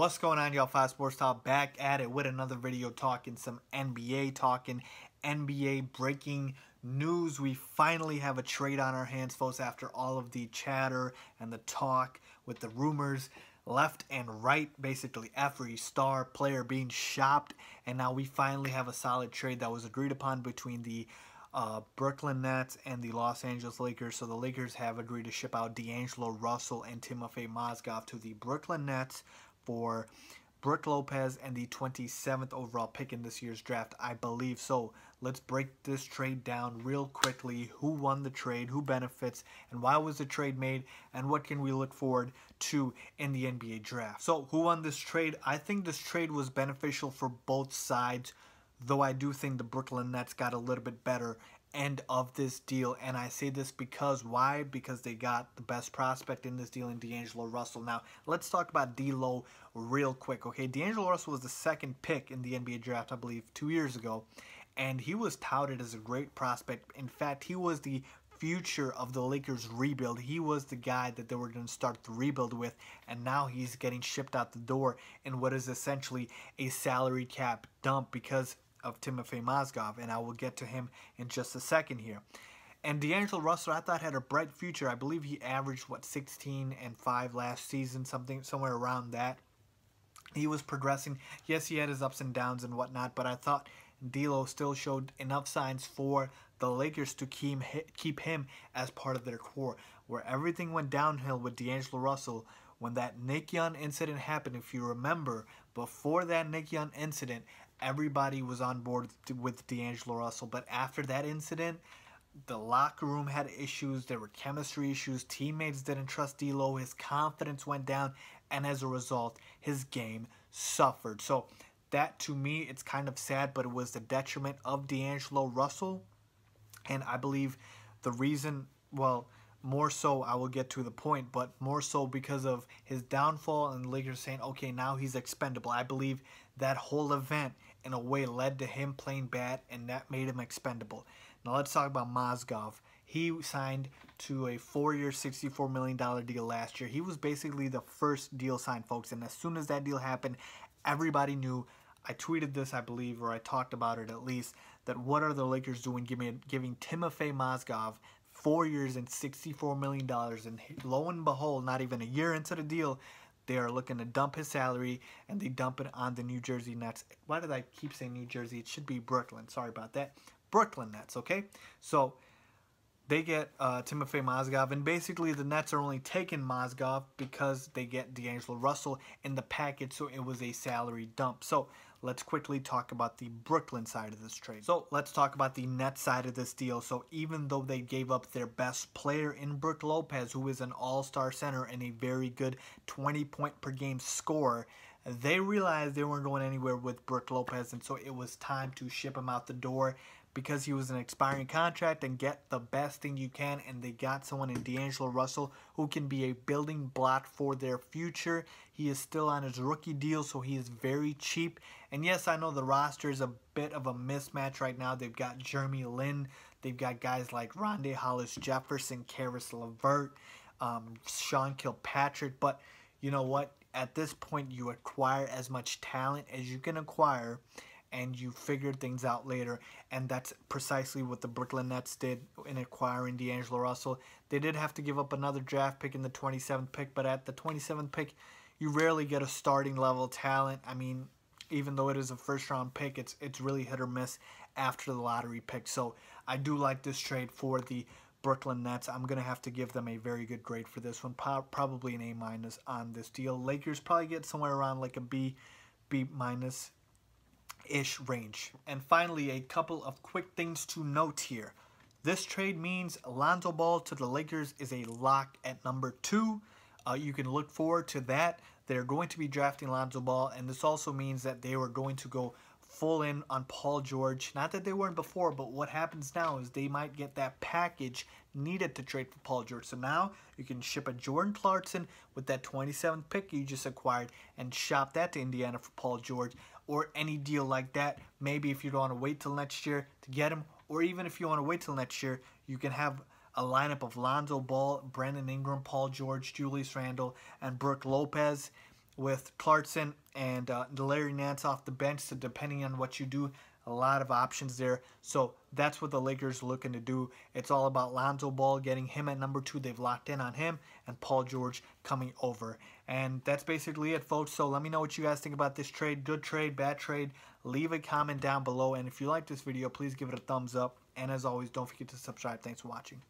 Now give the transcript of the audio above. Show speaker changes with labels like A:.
A: What's going on, y'all? Five Sports Talk back at it with another video talking some NBA, talking NBA breaking news. We finally have a trade on our hands, folks, after all of the chatter and the talk with the rumors left and right, basically every star player being shopped, and now we finally have a solid trade that was agreed upon between the Brooklyn Nets and the Los Angeles Lakers. So the Lakers have agreed to ship out D'Angelo Russell and Timofey Mozgov to the Brooklyn Nets for Brook Lopez and the 27th overall pick in this year's draft, I believe. So let's break this trade down real quickly. Who won the trade, who benefits, and why was the trade made, and what can we look forward to in the NBA draft. So who won this trade? I think this trade was beneficial for both sides, though I do think the Brooklyn Nets got a little bit better end of this deal. And I say this because why? Because they got the best prospect in this deal in D'Angelo Russell. Now let's talk about D'Lo real quick. Okay, D'Angelo Russell was the second pick in the NBA draft, I believe 2 years ago, and he was touted as a great prospect. In fact, he was the future of the Lakers rebuild. He was the guy that they were going to start the rebuild with, and now he's getting shipped out the door in what is essentially a salary cap dump because of Timofey Mozgov, and I will get to him in just a second here. And D'Angelo Russell, I thought, had a bright future. I believe he averaged 16 and 5 last season, somewhere around that. He was progressing. Yes, he had his ups and downs and whatnot, but I thought D'Lo still showed enough signs for the Lakers to keep him as part of their core. Where everything went downhill with D'Angelo Russell when that Nick Young incident happened. If you remember, before that Nick Young incident, everybody was on board with D'Angelo Russell. But after that incident, the locker room had issues. There were chemistry issues. Teammates didn't trust D'Lo. His confidence went down. And as a result, his game suffered. So that, to me, it's kind of sad, but it was the detriment of D'Angelo Russell. And I believe the reason, well, more so, I will get to the point, but more so because of his downfall and the Lakers saying, okay, now he's expendable. I believe that whole event, in a way, led to him playing bad, and that made him expendable. Now let's talk about Mozgov. He signed to a 4-year, $64 million deal last year. He was basically the first deal signed, folks, and as soon as that deal happened, everybody knew. I tweeted this, I believe, or I talked about it at least, that what are the Lakers doing giving Timofey Mozgov 4 years and $64 million, and lo and behold, not even a year into the deal, they are looking to dump his salary, and they dump it on the New Jersey Nets. Why did I keep saying New Jersey? It should be Brooklyn. Sorry about that. Brooklyn Nets, okay? So they get Timofey Mozgov, and basically the Nets are only taking Mozgov because they get D'Angelo Russell in the package, so it was a salary dump. So let's quickly talk about the Brooklyn side of this trade. So let's talk about the Nets side of this deal. So even though they gave up their best player in Brook Lopez, who is an all-star center and a very good 20-point-per-game scorer, they realized they weren't going anywhere with Brook Lopez, and so it was time to ship him out the door because he was an expiring contract and get the best thing you can, and they got someone in D'Angelo Russell who can be a building block for their future. He is still on his rookie deal, so he is very cheap. And yes, I know the roster is a bit of a mismatch right now. They've got Jeremy Lin. They've got guys like Rondae Hollis-Jefferson, Karis LeVert, Sean Kilpatrick. But you know what? At this point, you acquire as much talent as you can acquire, and you figure things out later. And that's precisely what the Brooklyn Nets did in acquiring D'Angelo Russell. They did have to give up another draft pick in the 27th pick, but at the 27th pick, you rarely get a starting level talent. I mean, even though it is a first-round pick, it's really hit or miss after the lottery pick. So I do like this trade for the Brooklyn Nets. I'm going to have to give them a very good grade for this one, probably an A- on this deal. Lakers probably get somewhere around like a B- ish range. And finally, a couple of quick things to note here. This trade means Lonzo Ball to the Lakers is a lock at number 2. You can look forward to that. They're going to be drafting Lonzo Ball, and this also means that they were going to go full in on Paul George. Not that they weren't before, but what happens now is they might get that package needed to trade for Paul George. So now you can ship a Jordan Clarkson with that 27th pick you just acquired and shop that to Indiana for Paul George, or any deal like that. Maybe if you don't want to wait till next year to get him, or even if you want to wait till next year, you can have a lineup of Lonzo Ball, Brandon Ingram, Paul George, Julius Randle, and Brook Lopez with Clarkson and Larry Nance off the bench. So depending on what you do, a lot of options there. So that's what the Lakers are looking to do. It's all about Lonzo Ball, getting him at number 2. They've locked in on him, and Paul George coming over. And that's basically it, folks. So let me know what you guys think about this trade. Good trade, bad trade. Leave a comment down below. And if you like this video, please give it a thumbs up. And as always, don't forget to subscribe. Thanks for watching.